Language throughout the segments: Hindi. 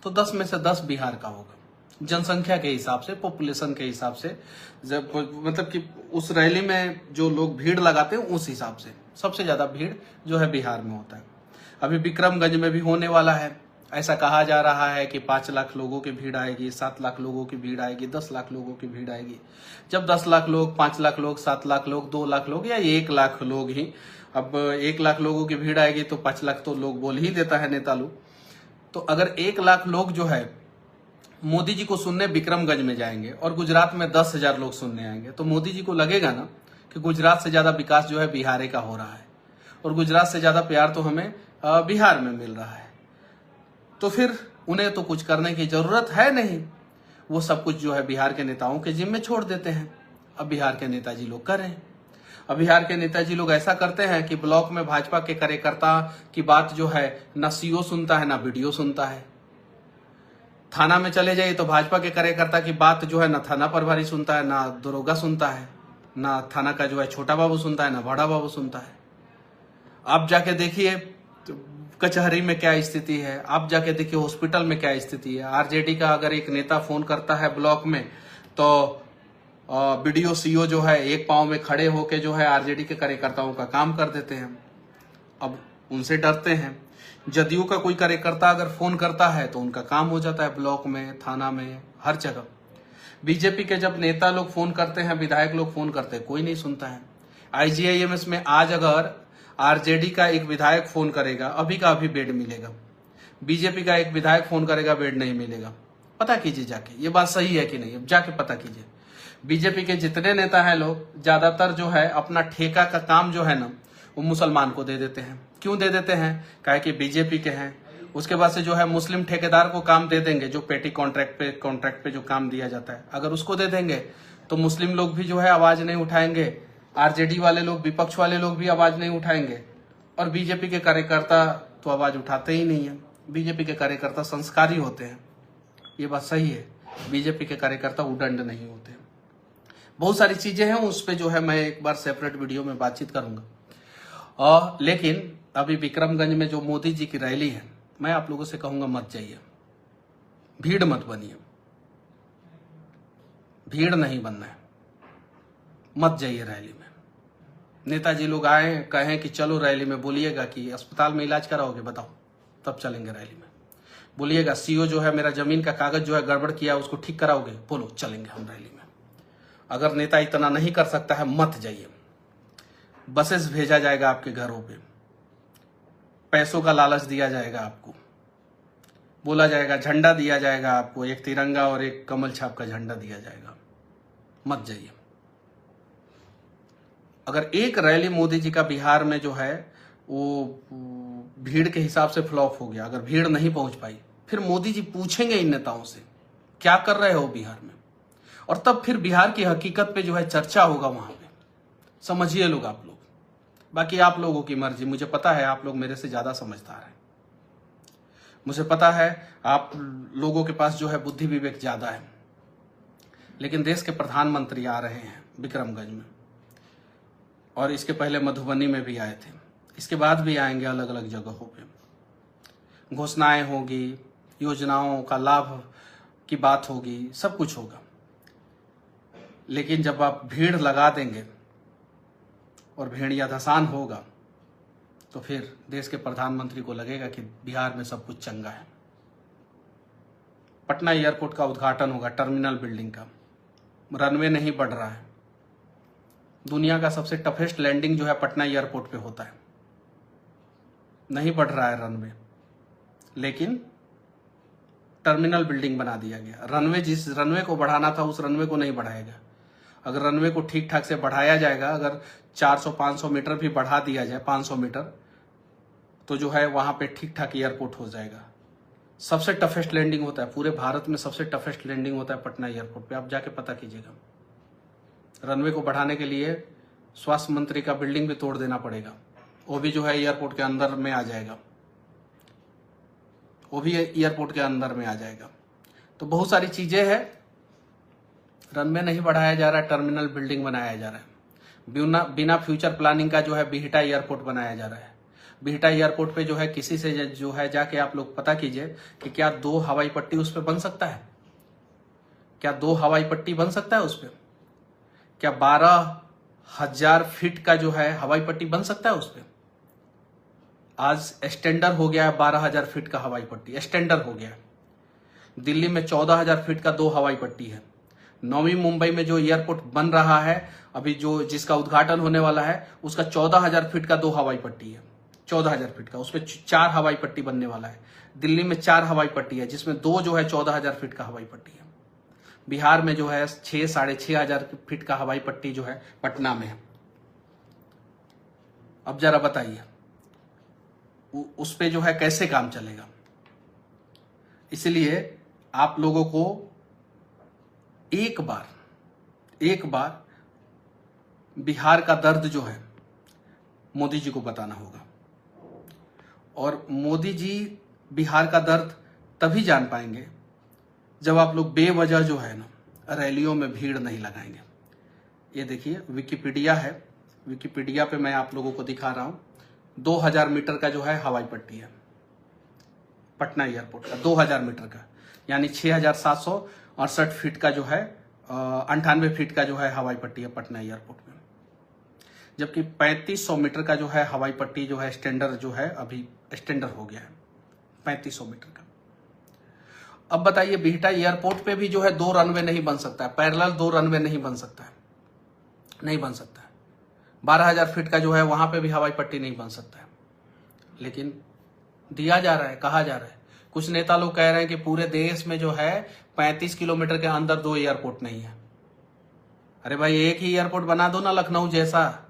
तो 10 में से 10 बिहार का होगा, जनसंख्या के हिसाब से, पॉपुलेशन के हिसाब से, जब मतलब कि उस रैली में जो लोग भीड़ लगाते हैं उस हिसाब से सबसे ज्यादा भीड़ जो है बिहार में होता है। अभी विक्रमगंज में भी होने वाला है। ऐसा कहा जा रहा है कि 5 लाख लोगों की भीड़ आएगी, 7 लाख लोगों की भीड़ आएगी, 10 लाख लोगों की भीड़ आएगी। जब 10 लाख लोग, 5 लाख लोग, 7 लाख लोग, 2 लाख लोग या 1 लाख लोग ही, अब 1 लाख लोगों की भीड़ आएगी तो 5 लाख तो लोग बोल ही देता है नेता लोग। तो अगर 1 लाख लोग जो है मोदी जी को सुनने विक्रमगंज में जाएंगे और गुजरात में 10,000 लोग सुनने आएंगे, तो मोदी जी को लगेगा ना कि गुजरात से ज्यादा विकास जो है बिहार का हो रहा है और गुजरात से ज्यादा प्यार तो हमें बिहार में मिल रहा है। तो फिर उन्हें तो कुछ करने की जरूरत है नहीं, वो सब कुछ जो है बिहार के नेताओं के जिम्मे छोड़ देते हैं। अब बिहार के नेताजी लोग करें। अब बिहार के नेताजी लोग ऐसा करते हैं कि ब्लॉक में भाजपा के कार्यकर्ता की बात जो है ना सीओ सुनता है ना बीडीओ सुनता है। थाना में चले जाइए तो भाजपा के कार्यकर्ता की बात जो है ना थाना प्रभारी सुनता है, ना दरोगा सुनता है, ना थाना का जो है छोटा बाबू सुनता है, ना बड़ा बाबू सुनता है। आप जाके देखिए कचहरी में क्या स्थिति है, आप जाके देखिए हॉस्पिटल में क्या स्थिति है। आरजेडी का अगर एक नेता फोन करता है ब्लॉक में तो बीडीओ सीओ जो है एक पांव में खड़े होके जो है आरजेडी के कार्यकर्ताओं का काम कर देते हैं। अब उनसे डरते हैं। जदयू का कोई कार्यकर्ता अगर फोन करता है तो उनका काम हो जाता है ब्लॉक में, थाना में, हर जगह। बीजेपी के जब नेता लोग फोन करते हैं, विधायक लोग फोन करते हैं, कोई नहीं सुनता है। आईजीआईएमएस में आज अगर आरजेडी का एक विधायक फोन करेगा, अभी का अभी बेड मिलेगा। बीजेपी का एक विधायक फोन करेगा, बेड नहीं मिलेगा। पता कीजिए जाके, ये बात सही है कि नहीं, अब जाके पता कीजिए। बीजेपी के जितने नेता हैं लोग, ज्यादातर जो है अपना ठेका का काम जो है ना वो मुसलमान को दे देते हैं। क्यों दे देते हैं? काहे कि बीजेपी के हैं। उसके बाद से जो है मुस्लिम ठेकेदार को काम दे देंगे, जो पेटी कॉन्ट्रैक्ट पे जो काम दिया जाता है, अगर उसको दे देंगे तो मुस्लिम लोग भी जो है आवाज नहीं उठाएंगे, आरजेडी वाले लोग, विपक्ष वाले लोग भी आवाज नहीं उठाएंगे, और बीजेपी के कार्यकर्ता तो आवाज उठाते ही नहीं है। बीजेपी के कार्यकर्ता संस्कारी होते हैं, ये बात सही है। बीजेपी के कार्यकर्ता उदंड नहीं होते। बहुत सारी चीजें हैं, उस पर जो है मैं एक बार सेपरेट वीडियो में बातचीत करूंगा। लेकिन अभी विक्रमगंज में जो मोदी जी की रैली है, मैं आप लोगों से कहूंगा मत जाइए, भीड़ मत बनिए, भीड़ नहीं बनना है, मत जाइए रैली में। नेताजी लोग आए कहें कि चलो रैली में, बोलिएगा कि अस्पताल में इलाज कराओगे, बताओ, तब चलेंगे रैली में। बोलिएगा सीओ जो है मेरा जमीन का कागज जो है गड़बड़ किया, उसको ठीक कराओगे, बोलो, चलेंगे हम रैली में। अगर नेता इतना नहीं कर सकता है, मत जाइए। बसेस भेजा जाएगा आपके घरों पे, पैसों का लालच दिया जाएगा आपको, बोला जाएगा, झंडा दिया जाएगा आपको, एक तिरंगा और एक कमल छाप का झंडा दिया जाएगा, मत जाइए। अगर एक रैली मोदी जी का बिहार में जो है वो भीड़ के हिसाब से फ्लॉप हो गया, अगर भीड़ नहीं पहुंच पाई, फिर मोदी जी पूछेंगे इन नेताओं से क्या कर रहे हो बिहार में, और तब फिर बिहार की हकीकत पे जो है चर्चा होगा वहां पे। समझिए लोग, आप लोग, बाकी आप लोगों की मर्जी। मुझे पता है आप लोग मेरे से ज्यादा समझदार हैं, मुझे पता है आप लोगों के पास जो है बुद्धि विवेक ज्यादा है, लेकिन देश के प्रधानमंत्री आ रहे हैं विक्रमगंज में, और इसके पहले मधुबनी में भी आए थे, इसके बाद भी आएंगे अलग अलग जगहों पे। घोषणाएं होगी, योजनाओं का लाभ की बात होगी, सब कुछ होगा। लेकिन जब आप भीड़ लगा देंगे और भेड़िया धसान होगा, तो फिर देश के प्रधानमंत्री को लगेगा कि बिहार में सब कुछ चंगा है। पटना एयरपोर्ट का उद्घाटन होगा, टर्मिनल बिल्डिंग का, रनवे नहीं बढ़ रहा है। दुनिया का सबसे टफेस्ट लैंडिंग जो है पटना एयरपोर्ट पे होता है, नहीं बढ़ रहा है रनवे, लेकिन टर्मिनल बिल्डिंग बना दिया गया। रनवे, जिस रनवे को बढ़ाना था उस रनवे को नहीं बढ़ाएगा। अगर रनवे को ठीक ठाक से बढ़ाया जाएगा, अगर 400-500 मीटर भी बढ़ा दिया जाए, 500 मीटर, तो जो है वहां पे ठीक ठाक एयरपोर्ट हो जाएगा। सबसे टफेस्ट लैंडिंग होता है पूरे भारत में, सबसे टफेस्ट लैंडिंग होता है पटना एयरपोर्ट पे, आप जाके पता कीजिएगा। रनवे को बढ़ाने के लिए स्वास्थ्य मंत्री का बिल्डिंग भी तोड़ देना पड़ेगा, वो भी जो है एयरपोर्ट के अंदर में आ जाएगा, वो भी एयरपोर्ट के अंदर में आ जाएगा। तो बहुत सारी चीजें हैं, रनवे नहीं बढ़ाया जा रहा है, टर्मिनल बिल्डिंग बनाया जा रहा है। बिना फ्यूचर प्लानिंग का जो है बिहटा एयरपोर्ट बनाया जा रहा है। बिहटा एयरपोर्ट पे जो है किसी से जो है जाके आप लोग पता कीजिए कि क्या 2 हवाई पट्टी उस पर बन सकता है? क्या 2 हवाई पट्टी बन सकता है उस पर? क्या 12,000 फीट का जो है हवाई पट्टी बन सकता है उस पर? आज स्टैंडर्ड हो गया है 12,000 फीट का हवाई पट्टी, स्टैंडर्ड हो गया है। दिल्ली में 14,000 फीट का 2 हवाई पट्टी है। नवी मुंबई में जो एयरपोर्ट बन रहा है अभी, जो जिसका उद्घाटन होने वाला है, उसका 14,000 फीट का 2 हवाई पट्टी है। 14,000 फीट का, उसमें 4 हवाई पट्टी बनने वाला है। दिल्ली में 4 हवाई पट्टी है, जिसमें 2 जो है 14,000 फीट का हवाई पट्टी है। बिहार में जो है 6-6,500 फीट का हवाई पट्टी जो है पटना में है। अब जरा बताइए उस पे जो है कैसे काम चलेगा? इसलिए आप लोगों को एक बार बिहार का दर्द जो है मोदी जी को बताना होगा। और मोदी जी बिहार का दर्द तभी जान पाएंगे जब आप लोग बेवजह जो है ना रैलियों में भीड़ नहीं लगाएंगे। ये देखिए विकिपीडिया है, विकिपीडिया पे मैं आप लोगों को दिखा रहा हूं। 2000 मीटर का जो है हवाई पट्टी है पटना एयरपोर्ट का, 2000 मीटर का, यानी 6,768 फीट का जो है 98 फीट का जो है हवाई पट्टी है पटना एयरपोर्ट में। जबकि 3500 मीटर का जो है हवाई पट्टी जो है स्टैंडर्ड जो है अभी स्टैंडर्ड हो गया है 3500 मीटर का। अब बताइए बिहटा एयरपोर्ट पे भी जो है 2 रनवे नहीं बन सकता है, पैरेलल 2 रनवे नहीं बन सकता है, नहीं बन सकता है। 12,000 फीट का जो है वहां पे भी हवाई पट्टी नहीं बन सकता है। लेकिन दिया जा रहा है, कहा जा रहा है, कुछ नेता लोग कह रहे हैं कि पूरे देश में जो है 35 किलोमीटर के अंदर 2 एयरपोर्ट नहीं है। अरे भाई एक ही एयरपोर्ट बना दो ना लखनऊ जैसा,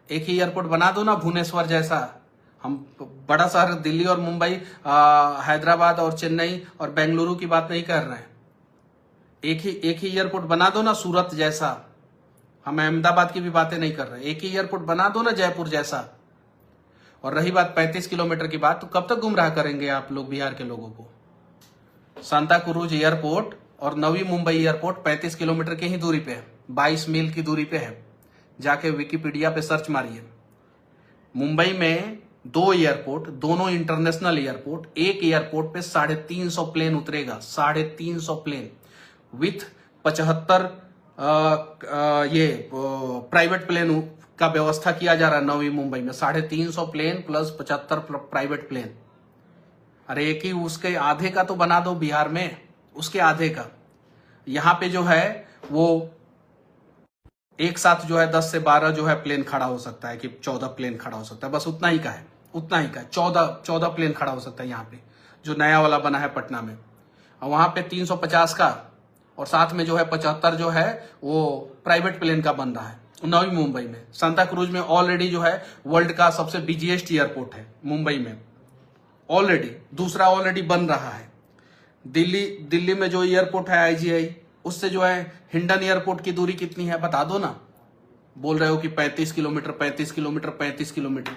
एक ही एयरपोर्ट बना दो ना भुवनेश्वर जैसा। हम बड़ा शहर दिल्ली और मुंबई, हैदराबाद और चेन्नई और बेंगलुरु की बात नहीं कर रहे हैं। एक ही एयरपोर्ट बना दो ना सूरत जैसा। हम अहमदाबाद की भी बातें नहीं कर रहे। एक ही एयरपोर्ट बना दो ना जयपुर जैसा। और रही बात 35 किलोमीटर की बात, तो कब तक गुमराह करेंगे आप लोग बिहार के लोगों को? सांता क्रूज एयरपोर्ट और नवी मुंबई एयरपोर्ट 35 किलोमीटर की ही दूरी पे है, 22 मील की दूरी पे है। जाके विकिपीडिया पे सर्च मारिए। मुंबई में 2 एयरपोर्ट, दोनों इंटरनेशनल एयरपोर्ट। एक एयरपोर्ट पे 350 प्लेन उतरेगा, 350 प्लेन विथ 75 ये प्राइवेट प्लेन का व्यवस्था किया जा रहा है नवी मुंबई में। 350 प्लेन प्लस 75 प्राइवेट प्लेन। अरे एक ही उसके आधे का तो बना दो बिहार में, उसके आधे का। यहां पे जो है वो एक साथ जो है 10 से 12 जो है प्लेन खड़ा हो सकता है, कि 14 प्लेन खड़ा हो सकता है, बस उतना ही का है, उतना ही का है। 14 प्लेन खड़ा हो सकता है यहाँ पे, जो नया वाला बना है पटना में। और वहां पे 350 का और साथ में जो है 75 जो है वो प्राइवेट प्लेन का बन रहा है नवी मुंबई में। सांता क्रूज में ऑलरेडी जो है वर्ल्ड का सबसे बिजीएस्ट एयरपोर्ट है मुंबई में, ऑलरेडी दूसरा ऑलरेडी बन रहा है। दिल्ली में जो एयरपोर्ट है IGI, उससे जो है हिंडन एयरपोर्ट की दूरी कितनी है बता दो ना। बोल रहे हो कि 35 kilometre 35 kilometre 35 kilometre.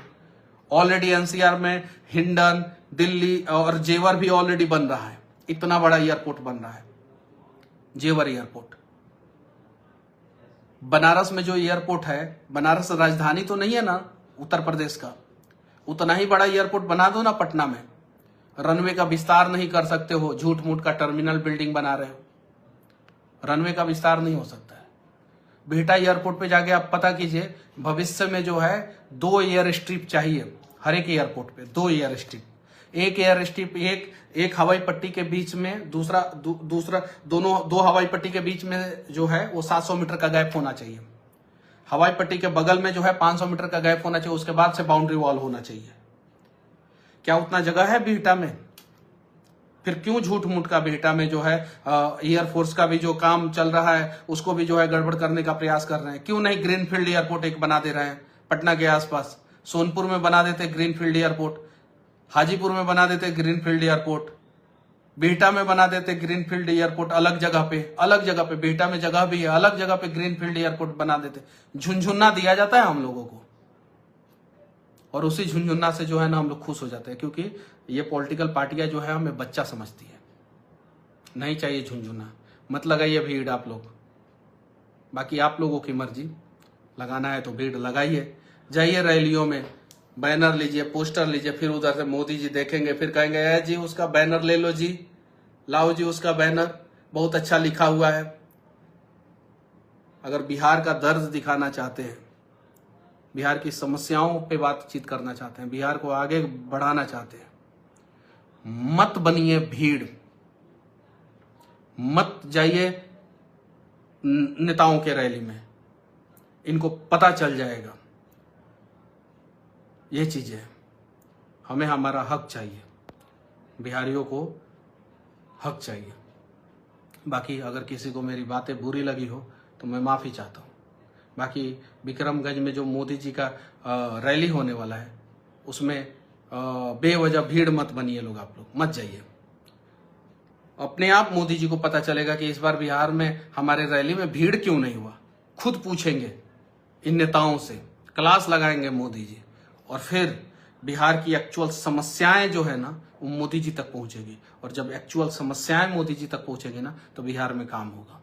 Already NCR में हिंडन, दिल्ली और जेवर भी ऑलरेडी बन रहा है। इतना बड़ा एयरपोर्ट बन रहा है जेवर एयरपोर्ट। बनारस में जो एयरपोर्ट है, बनारस राजधानी तो नहीं है ना उत्तर प्रदेश का, उतना ही बड़ा एयरपोर्ट बना दो ना पटना में। रनवे का विस्तार नहीं कर सकते हो, झूठ मूठ का टर्मिनल बिल्डिंग बना रहे हो, रनवे का विस्तार नहीं हो सकता है। बिहटा एयरपोर्ट पे जाके आप पता कीजिए, भविष्य में जो है 2 एयर स्ट्रिप चाहिए हर एक एयरपोर्ट पे, 2 एयर स्ट्रिप। एक एयर स्ट्रिप, एक हवाई पट्टी के बीच में दूसरा दोनों 2 हवाई पट्टी के बीच में जो है वो 700 मीटर का गैप होना चाहिए। हवाई पट्टी के बगल में जो है 500 मीटर का गैप होना चाहिए, उसके बाद से बाउंड्री वॉल होना चाहिए। क्या उतना जगह है बिहटा में? फिर क्यों झूठ मूठ का बिहटा में जो है एयरफोर्स का भी जो काम चल रहा है उसको भी जो है गड़बड़ करने का प्रयास कर रहे हैं? क्यों नहीं ग्रीनफील्ड एयरपोर्ट एक बना दे रहे हैं पटना के आसपास? सोनपुर में बना देते ग्रीनफील्ड एयरपोर्ट, हाजीपुर में बना देते ग्रीनफील्ड एयरपोर्ट, बिहटा में बना देते ग्रीनफील्ड एयरपोर्ट। अलग जगह पे बिहटा में जगह भी है, अलग जगह पे ग्रीनफील्ड एयरपोर्ट बना देते। झुनझुना दिया जाता है हम लोगों को, और उसी झुनझुना से जो है ना हम लोग खुश हो जाते हैं, क्योंकि ये पॉलिटिकल पार्टियां जो है हमें बच्चा समझती है। नहीं चाहिए झुनझुना, मत लगाइए भीड़ आप लोग। बाकी आप लोगों की मर्जी, लगाना है तो भीड़ लगाइए, जाइए रैलियों में, बैनर लीजिए, पोस्टर लीजिए, फिर उधर से मोदी जी देखेंगे, फिर कहेंगे ए जी उसका बैनर ले लो जी, लाओ जी उसका बैनर, बहुत अच्छा लिखा हुआ है। अगर बिहार का दर्द दिखाना चाहते हैं, बिहार की समस्याओं पे बातचीत करना चाहते हैं, बिहार को आगे बढ़ाना चाहते हैं, मत बनिए भीड़, मत जाइए नेताओं के रैली में, इनको पता चल जाएगा ये चीजें। हमें हमारा हक चाहिए, बिहारियों को हक चाहिए। बाकी अगर किसी को मेरी बातें बुरी लगी हो तो मैं माफी चाहता हूँ। बाकी विक्रमगंज में जो मोदी जी का रैली होने वाला है उसमें बेवजह भीड़ मत बनिए लोग, आप लोग मत जाइए। अपने आप मोदी जी को पता चलेगा कि इस बार बिहार में हमारे रैली में भीड़ क्यों नहीं हुआ। खुद पूछेंगे इन नेताओं से, क्लास लगाएंगे मोदी जी, और फिर बिहार की एक्चुअल समस्याएं जो है ना वो मोदी जी तक पहुंचेगी। और जब एक्चुअल समस्याएं मोदी जी तक पहुंचेगी ना तो बिहार में काम होगा।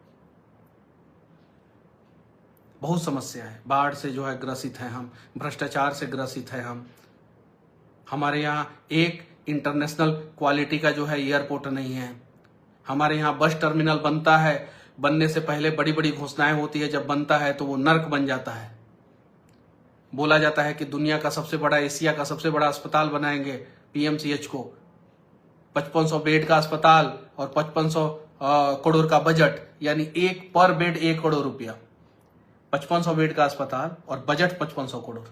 बहुत समस्या है, बाढ़ से जो है ग्रसित है हम, भ्रष्टाचार से ग्रसित है हम, हमारे यहाँ एक इंटरनेशनल क्वालिटी का जो है एयरपोर्ट नहीं है, हमारे यहाँ बस टर्मिनल बनता है, बनने से पहले बड़ी बड़ी घोषणाएं होती है, जब बनता है तो वो नर्क बन जाता है। बोला जाता है कि दुनिया का सबसे बड़ा, एशिया का सबसे बड़ा अस्पताल बनाएंगे पीएमसीएच को, 5500 बेड का अस्पताल और 5500 करोड़ का बजट, यानी एक पर बेड 1 करोड़ रुपया। 5500 बेड का अस्पताल और बजट 5500 करोड़,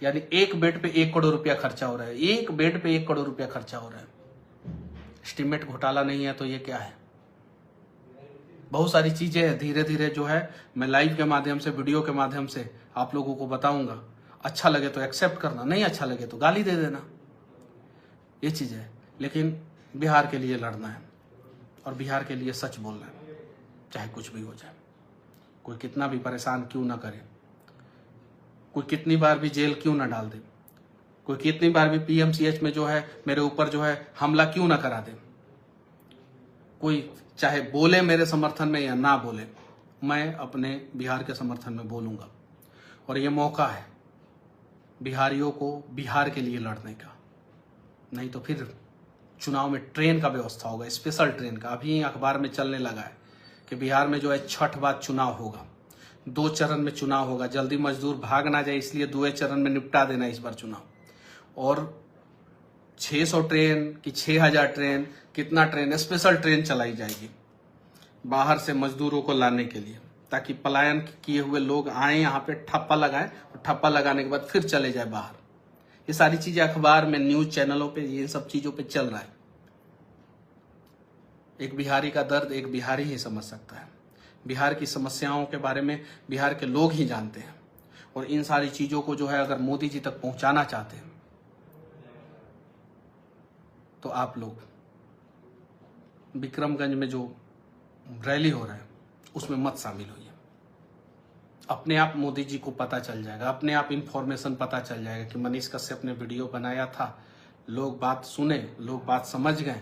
यानी एक बेड पे 1 करोड़ रुपया खर्चा हो रहा है, एक बेड पे 1 करोड़ रुपया खर्चा हो रहा है। एस्टीमेट घोटाला नहीं है तो ये क्या है। बहुत सारी चीजें हैं, धीरे धीरे जो है मैं लाइव के माध्यम से, वीडियो के माध्यम से आप लोगों को बताऊंगा। अच्छा लगे तो एक्सेप्ट करना, नहीं अच्छा लगे तो गाली दे देना, ये चीज है। लेकिन बिहार के लिए लड़ना है और बिहार के लिए सच बोलना है, चाहे कुछ भी हो जाए। कोई कितना भी परेशान क्यों ना करे, कोई कितनी बार भी जेल क्यों ना डाल दे, कोई कितनी बार भी पीएमसीएच में जो है मेरे ऊपर जो है हमला क्यों ना करा दे, कोई चाहे बोले मेरे समर्थन में या ना बोले, मैं अपने बिहार के समर्थन में बोलूंगा। और ये मौका है बिहारियों को बिहार के लिए लड़ने का। नहीं तो फिर चुनाव में ट्रेन का व्यवस्था होगा, स्पेशल ट्रेन का। अभी अखबार में चलने लगा है कि बिहार में जो है 6 बाद चुनाव होगा, 2 चरण में चुनाव होगा। जल्दी मजदूर भाग ना जाए इसलिए 2 चरण में निपटा देना इस बार चुनाव। और 600 ट्रेन कि 6000 ट्रेन, कितना ट्रेन, स्पेशल ट्रेन चलाई जाएगी बाहर से मजदूरों को लाने के लिए, ताकि पलायन किए हुए लोग आए यहाँ पे, ठप्पा लगाएं और ठप्पा लगाने के बाद फिर चले जाए बाहर। ये सारी चीजें अखबार में, न्यूज चैनलों पे, ये सब चीजों पे चल रहा है। एक बिहारी का दर्द एक बिहारी ही समझ सकता है। बिहार की समस्याओं के बारे में बिहार के लोग ही जानते हैं। और इन सारी चीजों को जो है अगर मोदी जी तक पहुंचाना चाहते हैं तो आप लोग विक्रमगंज में जो रैली हो रहा है उसमें मत शामिल होइए। अपने आप मोदी जी को पता चल जाएगा, अपने आप इंफॉर्मेशन पता चल जाएगा कि मनीष कश्यप ने वीडियो बनाया था, लोग बात सुने, लोग बात समझ गए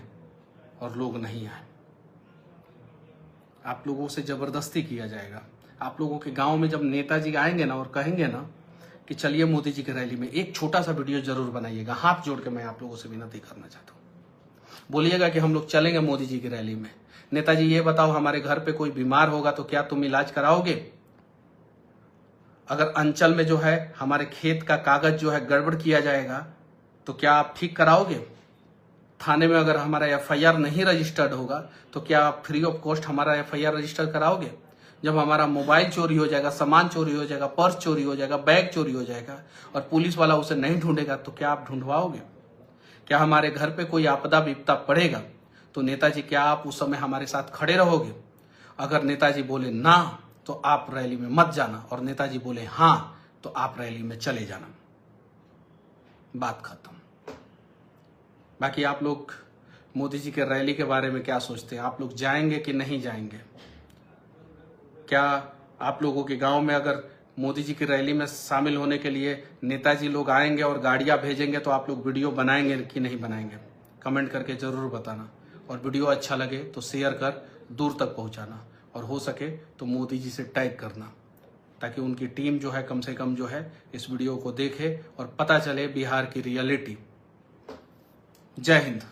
और लोग नहीं आए। आप लोगों से जबरदस्ती किया जाएगा। आप लोगों के गांव में जब नेताजी आएंगे ना और कहेंगे ना कि चलिए मोदी जी की रैली में, एक छोटा सा वीडियो जरूर बनाइएगा। हाथ जोड़ के मैं आप लोगों से विनती करना चाहता हूँ, बोलिएगा कि हम लोग चलेंगे मोदी जी की रैली में। नेताजी ये बताओ, हमारे घर पे कोई बीमार होगा तो क्या तुम इलाज कराओगे? अगर अंचल में जो है हमारे खेत का कागज जो है गड़बड़ किया जाएगा तो क्या आप ठीक कराओगे? थाने में अगर हमारा एफआईआर नहीं रजिस्टर्ड होगा तो क्या आप फ्री ऑफ कॉस्ट हमारा एफआईआर रजिस्टर कराओगे? जब हमारा मोबाइल चोरी हो जाएगा, सामान चोरी हो जाएगा, पर्स चोरी हो जाएगा, बैग चोरी हो जाएगा और पुलिस वाला उसे नहीं ढूंढेगा तो क्या आप ढूंढवाओगे? क्या हमारे घर पे कोई आपदा विपदा पड़ेगा तो नेताजी क्या आप उस समय हमारे साथ खड़े रहोगे? अगर नेताजी बोले ना तो आप रैली में मत जाना, और नेताजी बोले हाँ तो आप रैली में चले जाना। बात खत्म। बाकी आप लोग मोदी जी के रैली के बारे में क्या सोचते हैं? आप लोग जाएंगे कि नहीं जाएंगे? क्या आप लोगों के गांव में अगर मोदी जी की रैली में शामिल होने के लिए नेताजी लोग आएंगे और गाड़ियां भेजेंगे तो आप लोग वीडियो बनाएंगे कि नहीं बनाएंगे? कमेंट करके जरूर बताना। और वीडियो अच्छा लगे तो शेयर कर दूर तक पहुंचाना, और हो सके तो मोदी जी से टैग करना। ताकि उनकी टीम जो है कम से कम जो है इस वीडियो को देखे और पता चले बिहार की रियलिटी। जय हिंद।